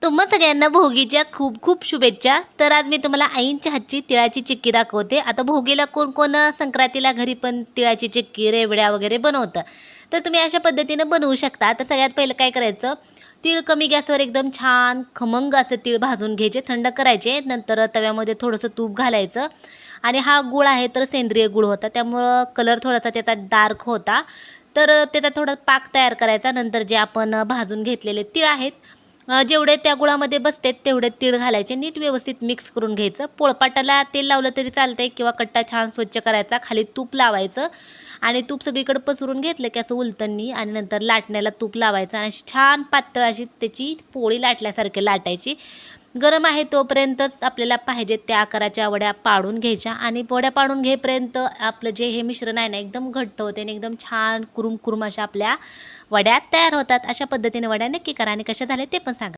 तुम्हा सगळ्यांना भोगीच्या खूप खूप शुभेच्छा. तर आज मी तुम्हाला आईंच्या हातची तिळाची चिक्की दाखवते. आता भोगीला कोण कोण संक्रांतीला घरी पण तिळाची चिक्की, रेवड्या वगैरे बनवतं. तर तुम्ही अशा पद्धतीनं बनवू शकता. तर सगळ्यात पहिलं काय करायचं, तीळ कमी गॅसवर एकदम छान खमंग असं तीळ भाजून घ्यायचे, थंड करायचे. नंतर तव्यामध्ये थोडंसं तूप घालायचं आणि हा गूळ आहे तर सेंद्रिय गूळ होता, त्यामुळं कलर थोडासा त्याचा डार्क होता. तर त्याचा थोडा पाक तयार करायचा. नंतर जे आपण भाजून घेतलेले तीळ आहेत, जेवढे त्या गुळामध्ये बसते तेवढे तीळ घालायचे. नीट व्यवस्थित मिक्स करून घ्यायचं. पोळपाटाला तेल लावलं तरी चालतंय किंवा कट्टा छान स्वच्छ करायचा. खाली तूप लावायचं आणि तूप सगळीकडे पसरून घेतलं की असं उलथंनी आणि नंतर लाटण्याला तूप लावायचं आणि अशी छान पातळ अशी त्याची पोळी लाटल्यासारखी लाटायची. गरम आहे तोपर्यंतच आपल्याला पाहिजे त्या आकाराच्या वड्या पाडून घ्यायच्या आणि वड्या पाडून घेईपर्यंत आपलं जे हे मिश्रण आहे ना एकदम घट्ट होते आणि एकदम छान कुरुम कुरुम अशा आपल्या वड्या तयार होतात. अशा पद्धतीने वड्या नक्की करा आणि कशा झाल्या ते पण सांगा.